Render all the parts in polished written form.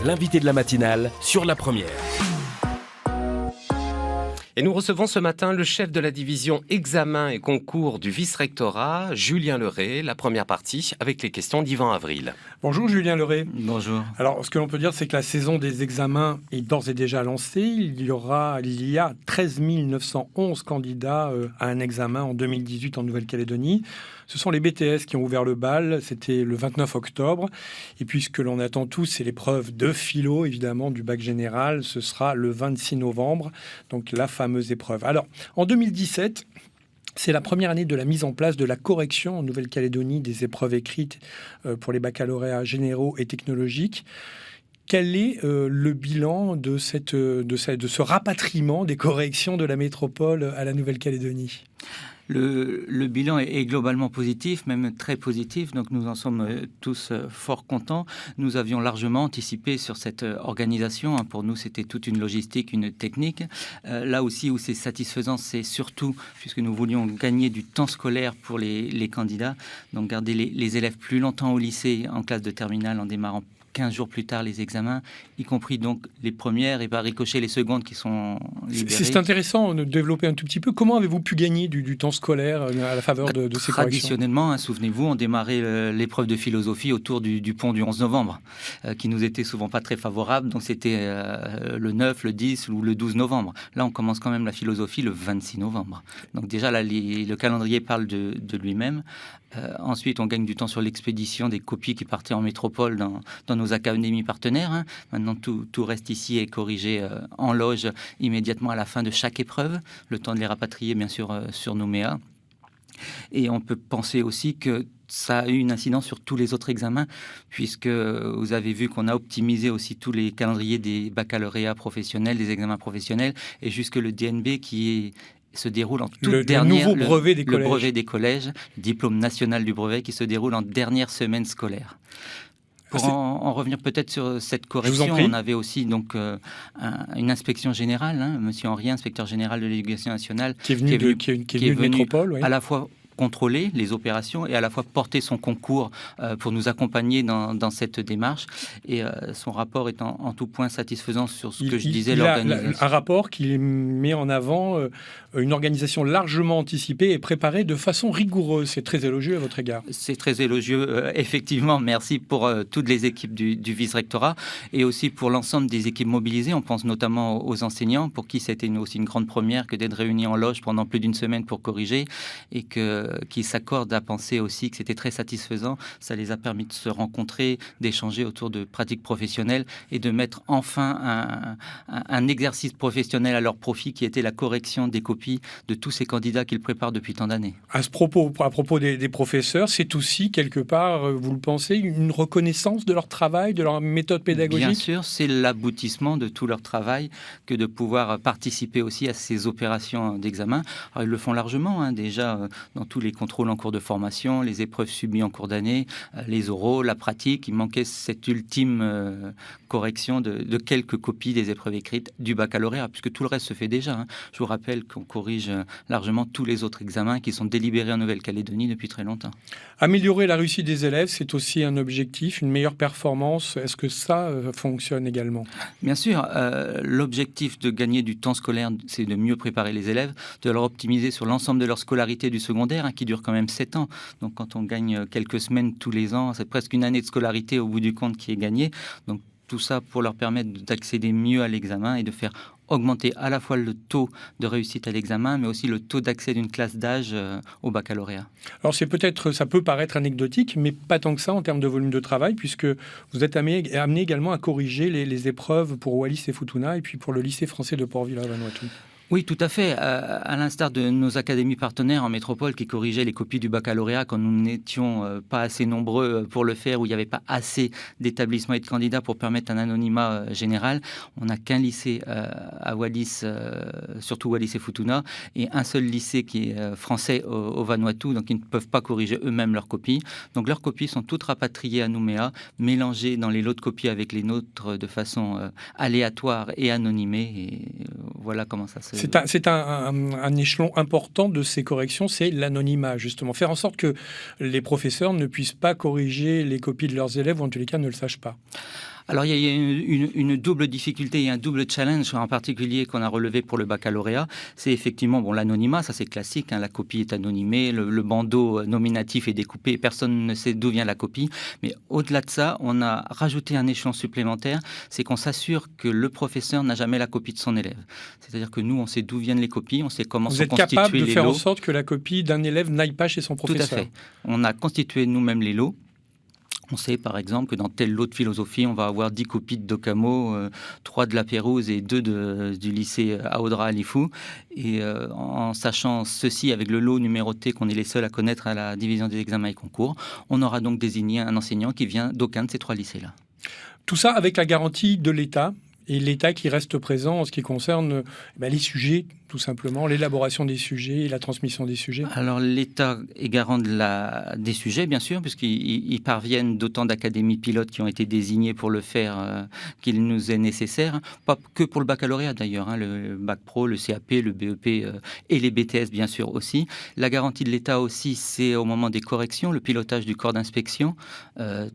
l'invité de la matinale sur La Première. Et nous recevons ce matin le chef de la division examen et concours du vice-rectorat, Julien Leray, la première partie avec les questions d'Yvan Avril. Bonjour Julien Leray. Bonjour. Alors, ce que l'on peut dire, c'est que la saison des examens est d'ores et déjà lancée. Il y a 13 911 candidats à un examen en 2018 en Nouvelle-Calédonie. Ce sont les BTS qui ont ouvert le bal. C'était le 29 octobre. Et puis, ce que l'on attend tous, c'est l'épreuve de philo, évidemment, du bac général. Ce sera le 26 novembre, donc la fameuse épreuve. Alors, en 2017... c'est la première année de la mise en place de la correction en Nouvelle-Calédonie des épreuves écrites pour les baccalauréats généraux et technologiques. Quel est le bilan de ce rapatriement des corrections de la métropole à la Nouvelle-Calédonie ? Le bilan est globalement positif, même très positif, donc nous en sommes tous fort contents. Nous avions largement anticipé sur cette organisation. Pour nous, c'était toute une logistique, une technique. Là aussi où c'est satisfaisant, c'est surtout puisque nous voulions gagner du temps scolaire pour les candidats, donc garder les élèves plus longtemps au lycée en classe de terminale en démarrant 15 jours plus tard les examens, y compris donc les premières et par ricochet les secondes qui sont libérées. C'est intéressant de développer un tout petit peu. Comment avez-vous pu gagner du temps scolaire à la faveur de ces corrections ? Traditionnellement, souvenez-vous, on démarrait l'épreuve de philosophie autour du pont du 11 novembre, qui nous était souvent pas très favorable. Donc c'était le 9, le 10 ou le 12 novembre. Là, on commence quand même la philosophie le 26 novembre. Donc déjà, là, le calendrier parle de lui-même. Ensuite, on gagne du temps sur l'expédition des copies qui partaient en métropole dans nos académies partenaires. Maintenant, tout reste ici et corrigé en loge immédiatement à la fin de chaque épreuve. Le temps de les rapatrier, bien sûr, sur Nouméa. Et on peut penser aussi que ça a eu une incidence sur tous les autres examens, puisque vous avez vu qu'on a optimisé aussi tous les calendriers des baccalauréats professionnels, des examens professionnels, et jusque le DNB qui se déroule en toute dernière... Le brevet des collèges. Le brevet des collèges, diplôme national du brevet, qui se déroule en dernière semaine scolaire. Pour en revenir peut-être sur cette correction, on avait aussi donc une inspection générale, Monsieur Henry, inspecteur général de l'éducation nationale, qui est venu de métropole, oui. À la fois contrôler les opérations et à la fois porter son concours pour nous accompagner dans cette démarche. Et son rapport est en tout point satisfaisant sur ce que je disais, l'organisation. Un rapport qui met en avant une organisation largement anticipée et préparée de façon rigoureuse. C'est très élogieux à votre égard. C'est très élogieux, effectivement. Merci pour toutes les équipes du vice-rectorat et aussi pour l'ensemble des équipes mobilisées. On pense notamment aux enseignants, pour qui c'était aussi une grande première que d'être réunis en loge pendant plus d'une semaine pour corriger, et qui s'accordent à penser aussi que c'était très satisfaisant. Ça les a permis de se rencontrer, d'échanger autour de pratiques professionnelles et de mettre enfin un exercice professionnel à leur profit, qui était la correction des copies de tous ces candidats qu'ils préparent depuis tant d'années. À propos des professeurs, c'est aussi quelque part, vous le pensez, une reconnaissance de leur travail, de leur méthode pédagogique ? Bien sûr, c'est l'aboutissement de tout leur travail que de pouvoir participer aussi à ces opérations d'examen. Alors, ils le font largement, déjà dans tous les contrôles en cours de formation, les épreuves subies en cours d'année, les oraux, la pratique. Il manquait cette ultime correction de quelques copies des épreuves écrites du baccalauréat, puisque tout le reste se fait déjà. Je vous rappelle qu'on corrige largement tous les autres examens qui sont délibérés en Nouvelle-Calédonie depuis très longtemps. Améliorer la réussite des élèves, c'est aussi un objectif, une meilleure performance. Est-ce que ça fonctionne également ? Bien sûr, l'objectif de gagner du temps scolaire, c'est de mieux préparer les élèves, de leur optimiser sur l'ensemble de leur scolarité du secondaire, qui dure quand même 7 ans. Donc quand on gagne quelques semaines tous les ans, c'est presque une année de scolarité au bout du compte qui est gagnée. Donc tout ça pour leur permettre d'accéder mieux à l'examen et de faire augmenter à la fois le taux de réussite à l'examen, mais aussi le taux d'accès d'une classe d'âge au baccalauréat. Alors ça peut paraître anecdotique, mais pas tant que ça en termes de volume de travail, puisque vous êtes amené également à corriger les épreuves pour Wallis et Futuna et puis pour le lycée français de Port-Vila-Vanuatu. Oui, tout à fait. À l'instar de nos académies partenaires en métropole qui corrigeaient les copies du baccalauréat quand nous n'étions pas assez nombreux pour le faire, où il n'y avait pas assez d'établissements et de candidats pour permettre un anonymat général, on n'a qu'un lycée à Wallis, surtout Wallis et Futuna, et un seul lycée qui est français au Vanuatu, donc ils ne peuvent pas corriger eux-mêmes leurs copies. Donc leurs copies sont toutes rapatriées à Nouméa, mélangées dans les lots de copies avec les nôtres de façon aléatoire et anonymée. Et voilà comment ça se C'est un échelon important de ces corrections, c'est l'anonymat, justement. Faire en sorte que les professeurs ne puissent pas corriger les copies de leurs élèves, ou en tous les cas ne le sachent pas. Alors, il y a une double difficulté et un double challenge en particulier qu'on a relevé pour le baccalauréat. C'est effectivement l'anonymat, ça c'est classique, la copie est anonymée, le bandeau nominatif est découpé, personne ne sait d'où vient la copie. Mais au-delà de ça, on a rajouté un échelon supplémentaire, c'est qu'on s'assure que le professeur n'a jamais la copie de son élève. C'est-à-dire que nous, on sait d'où viennent les copies, on sait comment sont constitués les lots. Vous êtes capable de faire en sorte que la copie d'un élève n'aille pas chez son professeur. Tout à fait. On a constitué nous-mêmes les lots. On sait par exemple que dans tel lot de philosophie, on va avoir 10 copies de Docamo, 3 de la Pérouse et 2 du lycée Aoudra Alifou. Et en sachant ceci avec le lot numéroté qu'on est les seuls à connaître à la division des examens et concours, on aura donc désigné un enseignant qui vient d'aucun de ces 3 lycées-là. Tout ça avec la garantie de l'État, et l'État qui reste présent en ce qui concerne les sujets, tout simplement, l'élaboration des sujets et la transmission des sujets. Alors l'État est garant des sujets, bien sûr, puisqu'ils parviennent d'autant d'académies pilotes qui ont été désignées pour le faire qu'il nous est nécessaire. Pas que pour le baccalauréat d'ailleurs, le bac pro, le CAP, le BEP et les BTS bien sûr aussi. La garantie de l'État aussi, c'est au moment des corrections, le pilotage du corps d'inspection,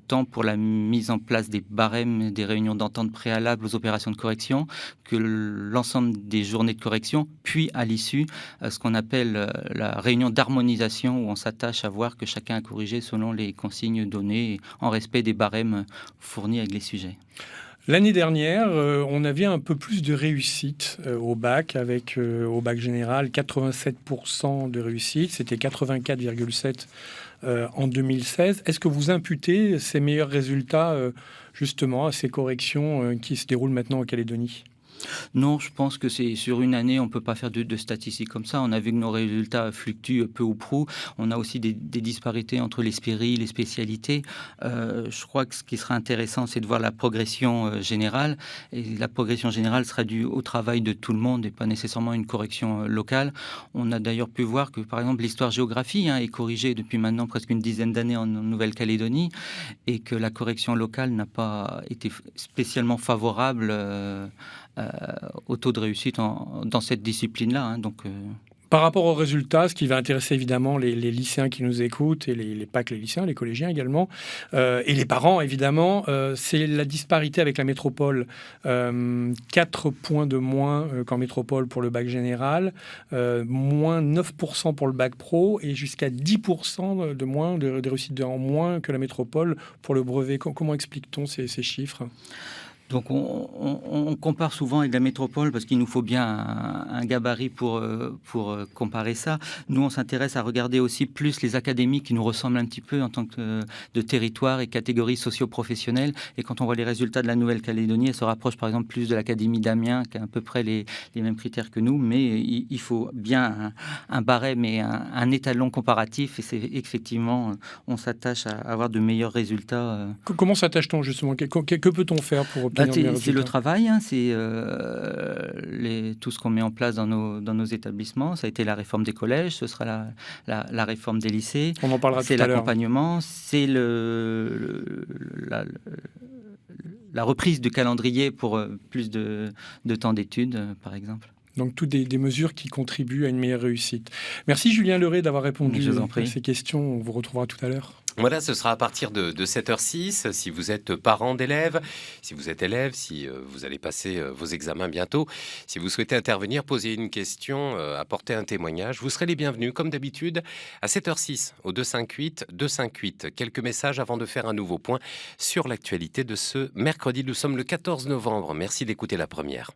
tant pour la mise en place des barèmes, des réunions d'entente préalables aux opérations de correction, que l'ensemble des journées de correction, puis à l'issue, ce qu'on appelle la réunion d'harmonisation, où on s'attache à voir que chacun a corrigé selon les consignes données, en respect des barèmes fournis avec les sujets. L'année dernière, on avait un peu plus de réussite au bac, avec au bac général 87% de réussite, c'était 84,7% en 2016. Est-ce que vous imputez ces meilleurs résultats justement à ces corrections qui se déroulent maintenant en Calédonie ? Non, je pense que c'est sur une année, on ne peut pas faire de statistiques comme ça. On a vu que nos résultats fluctuent peu ou prou. On a aussi des disparités entre les spéries, les spécialités. Je crois que ce qui sera intéressant, c'est de voir la progression générale. Et la progression générale sera due au travail de tout le monde et pas nécessairement une correction locale. On a d'ailleurs pu voir que, par exemple, l'histoire-géographie est corrigée depuis maintenant presque une dizaine d'années en Nouvelle-Calédonie et que la correction locale n'a pas été spécialement favorable au taux de réussite dans cette discipline-là. Par rapport aux résultats, ce qui va intéresser évidemment les lycéens qui nous écoutent, et pas que les lycéens, les collégiens également, et les parents évidemment, c'est la disparité avec la métropole. 4 points de moins qu'en métropole pour le bac général, moins 9% pour le bac pro, et jusqu'à 10% de moins de réussite en moins que la métropole pour le brevet. Comment explique-t-on ces chiffres ? Donc on compare souvent avec la métropole parce qu'il nous faut bien un gabarit pour comparer ça. Nous, on s'intéresse à regarder aussi plus les académies qui nous ressemblent un petit peu en tant que de territoire et catégories socio-professionnelles. Et quand on voit les résultats de la Nouvelle-Calédonie, elle se rapproche par exemple plus de l'Académie d'Amiens qui a à peu près les mêmes critères que nous. Mais il faut bien un barème et un étalon comparatif. Et c'est effectivement, on s'attache à avoir de meilleurs résultats. Comment s'attache-t-on justement ? Que peut-on faire pour c'est le travail, c'est tout ce qu'on met en place dans nos établissements. Ça a été la réforme des collèges, ce sera la réforme des lycées. On en parlera tout à l'heure. C'est l'accompagnement, c'est la reprise du calendrier pour plus de temps d'études, par exemple. Donc, toutes des mesures qui contribuent à une meilleure réussite. Merci Julien Leray d'avoir répondu à ces questions. On vous retrouvera tout à l'heure. Voilà, ce sera à partir de 7h06. Si vous êtes parent d'élèves, si vous êtes élève, si vous allez passer vos examens bientôt, si vous souhaitez intervenir, poser une question, apporter un témoignage, vous serez les bienvenus, comme d'habitude, à 7h06 au 258. Quelques messages avant de faire un nouveau point sur l'actualité de ce mercredi. Nous sommes le 14 novembre. Merci d'écouter la première.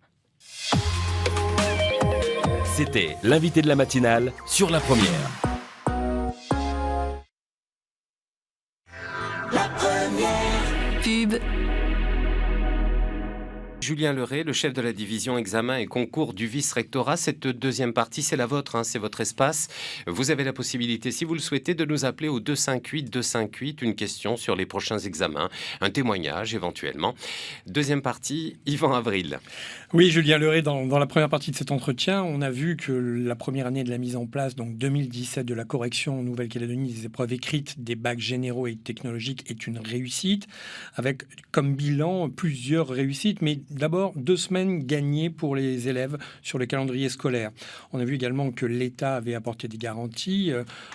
C'était l'invité de la matinale sur la première. Pub. Julien Leray, le chef de la division examen et concours du vice-rectorat. Cette deuxième partie, c'est la vôtre, c'est votre espace. Vous avez la possibilité, si vous le souhaitez, de nous appeler au 258, une question sur les prochains examens, un témoignage éventuellement. Deuxième partie, Yvan Avril. Oui, Julien Leray, dans la première partie de cet entretien, on a vu que la première année de la mise en place, donc 2017, de la correction en Nouvelle-Calédonie des épreuves écrites des bacs généraux et technologiques est une réussite, avec comme bilan plusieurs réussites, mais D'abord, 2 semaines gagnées pour les élèves sur le calendrier scolaire. On a vu également que l'État avait apporté des garanties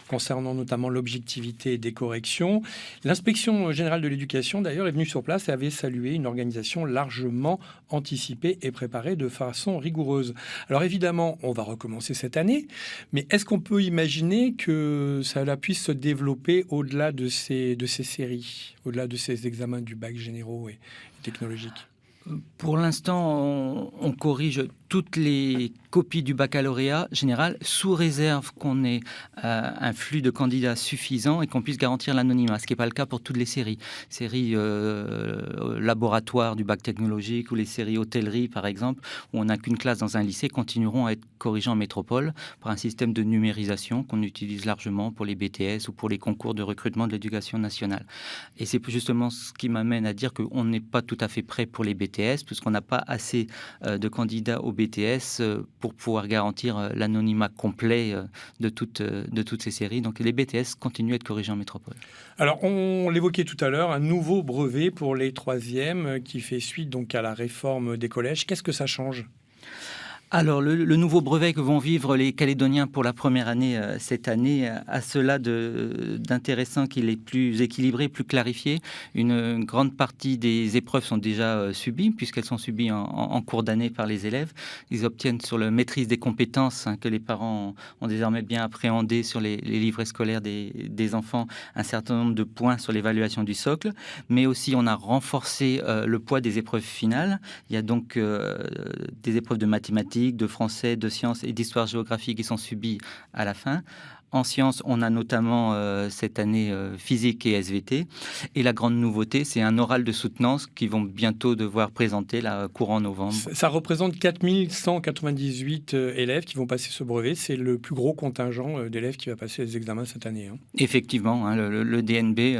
concernant notamment l'objectivité des corrections. L'inspection générale de l'éducation, d'ailleurs, est venue sur place et avait salué une organisation largement anticipée et préparée de façon rigoureuse. Alors évidemment, on va recommencer cette année, mais est-ce qu'on peut imaginer que cela puisse se développer au-delà de ces séries, au-delà de ces examens du bac généraux et technologiques? Pour l'instant, on corrige toutes les copies du baccalauréat général sous réserve qu'on ait un flux de candidats suffisant et qu'on puisse garantir l'anonymat, ce qui n'est pas le cas pour toutes les séries. Séries laboratoires du bac technologique ou les séries hôtellerie, par exemple, où on n'a qu'une classe dans un lycée, continueront à être corrigées en métropole par un système de numérisation qu'on utilise largement pour les BTS ou pour les concours de recrutement de l'éducation nationale. Et c'est justement ce qui m'amène à dire qu'on n'est pas tout à fait prêt pour les BTS, puisqu'on n'a pas assez de candidats au BTS pour pouvoir garantir l'anonymat complet de toutes ces séries. Donc les BTS continuent à être corrigés en métropole. Alors on l'évoquait tout à l'heure, un nouveau brevet pour les 3e qui fait suite donc à la réforme des collèges. Qu'est-ce que ça change ? Alors, le nouveau brevet que vont vivre les Calédoniens pour la première année cette année a cela d'intéressant qu'il est plus équilibré, plus clarifié. Une grande partie des épreuves sont déjà subies, puisqu'elles sont subies en cours d'année par les élèves. Ils obtiennent sur la maîtrise des compétences que les parents ont désormais bien appréhendé sur les livrets scolaires des enfants, un certain nombre de points sur l'évaluation du socle. Mais aussi, on a renforcé le poids des épreuves finales. Il y a donc des épreuves de mathématiques, de français, de sciences et d'histoire-géographie qui sont subies à la fin. En sciences, on a notamment cette année physique et SVT. Et la grande nouveauté, c'est un oral de soutenance qu'ils vont bientôt devoir présenter là, courant novembre. Ça représente 4198 élèves qui vont passer ce brevet. C'est le plus gros contingent d'élèves qui va passer les examens cette année. Effectivement, le DNB,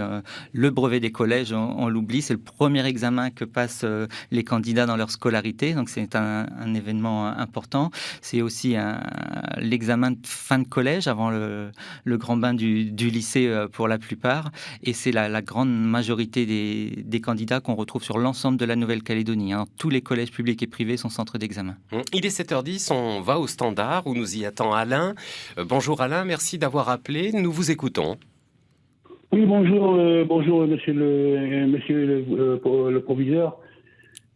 le brevet des collèges, on l'oublie. C'est le premier examen que passent les candidats dans leur scolarité. Donc c'est un événement important. C'est aussi l'examen de fin de collège avant le grand bain du lycée pour la plupart. Et c'est la grande majorité des candidats qu'on retrouve sur l'ensemble de la Nouvelle-Calédonie. Tous les collèges publics et privés sont centres d'examen. Il est 7h10, on va au standard où nous y attend Alain. Bonjour Alain, merci d'avoir appelé. Nous vous écoutons. Oui, bonjour, monsieur le proviseur.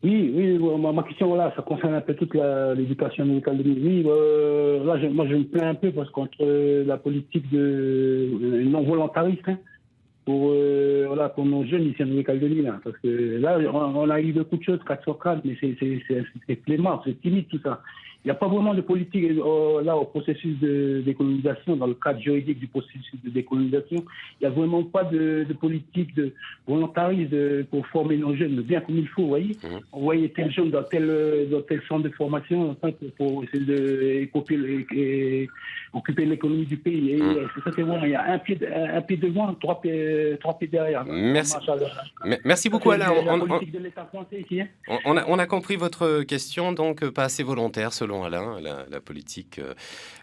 Oui, ma question, voilà, ça concerne un peu toute l'éducation médicale de l'île. Oui, là, je me plains un peu parce qu'entre la politique de non-volontariste pour nos jeunes ici en Nouvelle-Calédonie, parce que là, on a eu beaucoup de choses, 4 sur 4, mais c'est clément, c'est timide tout ça. Il n'y a pas vraiment de politique là au processus de décolonisation, dans le cadre juridique du processus de décolonisation. Il n'y a vraiment pas de politique de volontarisme pour former nos jeunes bien comme il faut, vous voyez. On voyait tel jeune dans tel centre de formation pour essayer de occuper l'économie du pays. Et ça, c'est bon. Il y a un pied devant, trois pieds derrière. Merci beaucoup, Alain. La politique de l'État français ici. On a compris votre question, donc pas assez volontaire selon Alain, la politique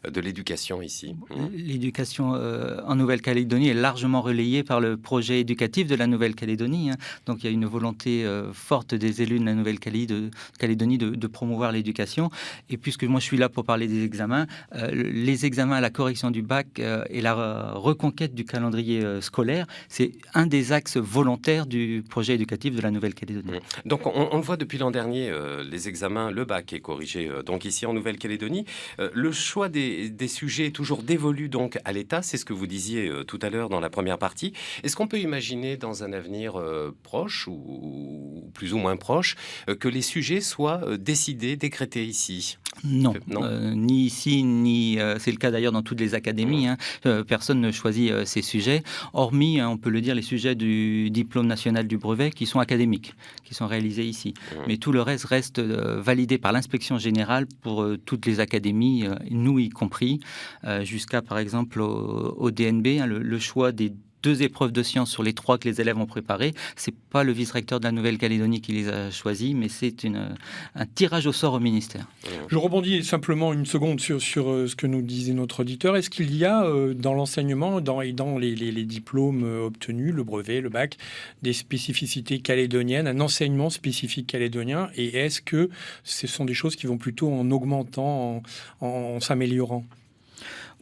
de l'éducation ici. L'éducation en Nouvelle-Calédonie est largement relayée par le projet éducatif de la Nouvelle-Calédonie. Donc il y a une volonté forte des élus de la Nouvelle-Calédonie de promouvoir l'éducation. Et puisque moi je suis là pour parler des examens, les examens à la correction du bac et la reconquête du calendrier scolaire, c'est un des axes volontaires du projet éducatif de la Nouvelle-Calédonie. Donc on le voit depuis l'an dernier, les examens, le bac est corrigé donc ici en Nouvelle-Calédonie. Le choix des sujets est toujours dévolu donc à l'État, c'est ce que vous disiez tout à l'heure dans la première partie. Est-ce qu'on peut imaginer dans un avenir proche ou plus ou moins proche que les sujets soient décidés, décrétés ici ? Non. Ni ici, ni c'est le cas d'ailleurs dans toutes les académies. Personne ne choisit ces sujets, hormis, on peut le dire, les sujets du diplôme national du brevet qui sont académiques, qui sont réalisés ici. Mais tout le reste validé par l'inspection générale pour toutes les académies, nous y compris, jusqu'à par exemple au DNB, le choix des 2 épreuves de sciences sur les 3 que les élèves ont préparées. C'est pas le vice-recteur de la Nouvelle-Calédonie qui les a choisis, mais c'est un tirage au sort au ministère. Je rebondis simplement une seconde sur ce que nous disait notre auditeur. Est-ce qu'il y a dans l'enseignement et dans les diplômes obtenus, le brevet, le bac, des spécificités calédoniennes, un enseignement spécifique calédonien? Et est-ce que ce sont des choses qui vont plutôt en augmentant, en s'améliorant?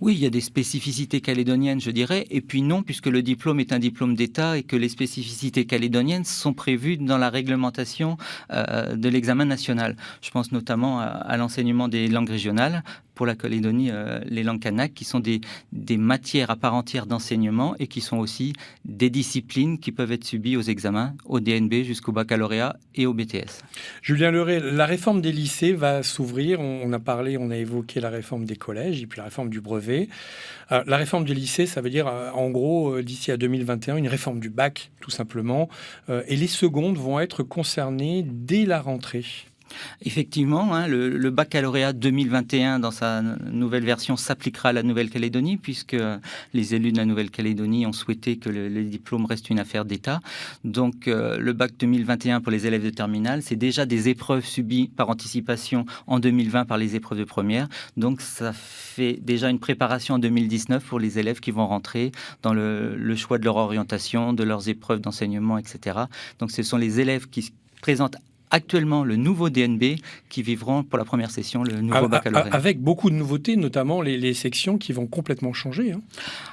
Oui, il y a des spécificités calédoniennes, je dirais, et puis non, puisque le diplôme est un diplôme d'État et que les spécificités calédoniennes sont prévues dans la réglementation de l'examen national. Je pense notamment à l'enseignement des langues régionales. Pour la Calédonie, les langues kanak, qui sont des matières à part entière d'enseignement et qui sont aussi des disciplines qui peuvent être subies aux examens, au DNB jusqu'au baccalauréat et au BTS. Julien Leray, la réforme des lycées va s'ouvrir. On a évoqué la réforme des collèges et puis la réforme du brevet. La réforme du lycée, ça veut dire en gros, d'ici à 2021, une réforme du bac, tout simplement. Et les secondes vont être concernées dès la rentrée. Effectivement, le baccalauréat 2021 dans sa nouvelle version s'appliquera à la Nouvelle-Calédonie puisque les élus de la Nouvelle-Calédonie ont souhaité que les diplômes restent une affaire d'État. Donc le bac 2021 pour les élèves de terminale, c'est déjà des épreuves subies par anticipation en 2020 par les épreuves de première. Donc ça fait déjà une préparation en 2019 pour les élèves qui vont rentrer dans le choix de leur orientation, de leurs épreuves d'enseignement, etc. Donc ce sont les élèves qui présentent actuellement le nouveau DNB qui vivront pour la première session le nouveau baccalauréat. Avec beaucoup de nouveautés, notamment les sections qui vont complètement changer.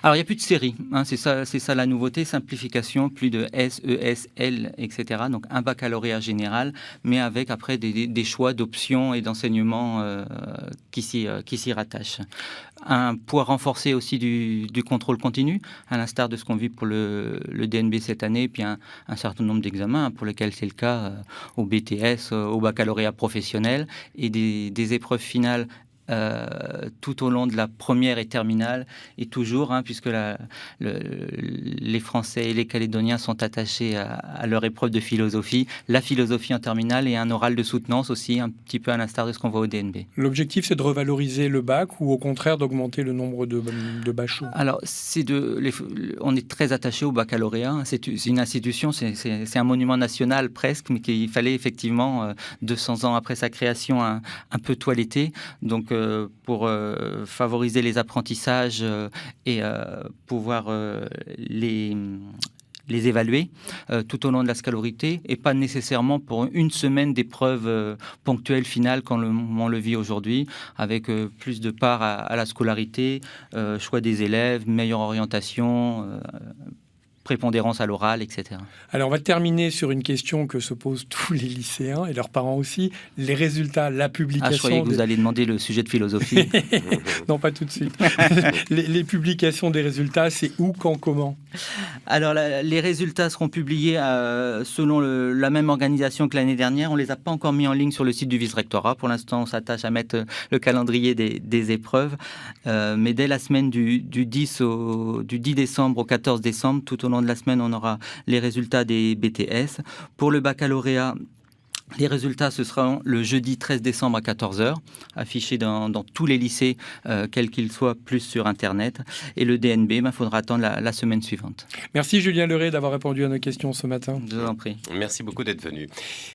Alors, il n'y a plus de série. C'est ça la nouveauté, simplification, plus de S, E, S, L, etc. Donc, un baccalauréat général, mais avec après des choix d'options et d'enseignements qui s'y rattachent. Un poids renforcé aussi du contrôle continu, à l'instar de ce qu'on vit pour le DNB cette année, et puis un certain nombre d'examens pour lesquels c'est le cas au BTS, au baccalauréat professionnel, et des épreuves finales tout au long de la première et terminale, et toujours, puisque les Français et les Calédoniens sont attachés à leur épreuve de philosophie, la philosophie en terminale et un oral de soutenance aussi, un petit peu à l'instar de ce qu'on voit au DNB. L'objectif, c'est de revaloriser le bac ou au contraire d'augmenter le nombre de bachos? Alors, on est très attaché au baccalauréat. C'est une institution, c'est un monument national presque, mais qu'il fallait effectivement, 200 ans après sa création, un peu toiletter. Donc, pour favoriser les apprentissages et pouvoir les évaluer tout au long de la scolarité et pas nécessairement pour une semaine d'épreuves ponctuelles finales comme on le vit aujourd'hui, avec plus de part à la scolarité, choix des élèves, meilleure orientation, prépondérance à l'oral, etc. Alors, on va terminer sur une question que se posent tous les lycéens et leurs parents aussi. Les résultats, la publication... je croyais que vous alliez demander le sujet de philosophie. Non, pas tout de suite. les publications des résultats, c'est où, quand, comment? Alors, les résultats seront publiés selon la même organisation que l'année dernière. On ne les a pas encore mis en ligne sur le site du vice-rectorat. Pour l'instant, on s'attache à mettre le calendrier des épreuves. Mais dès la semaine du 10 décembre au 14 décembre, tout au long de la semaine, on aura les résultats des BTS. Pour le baccalauréat, les résultats, ce seront le jeudi 13 décembre à 14h, affichés dans tous les lycées, quels qu'ils soient, plus sur Internet. Et le DNB, il faudra attendre la semaine suivante. Merci Julien Leray d'avoir répondu à nos questions ce matin. Je vous en prie. Merci beaucoup d'être venu.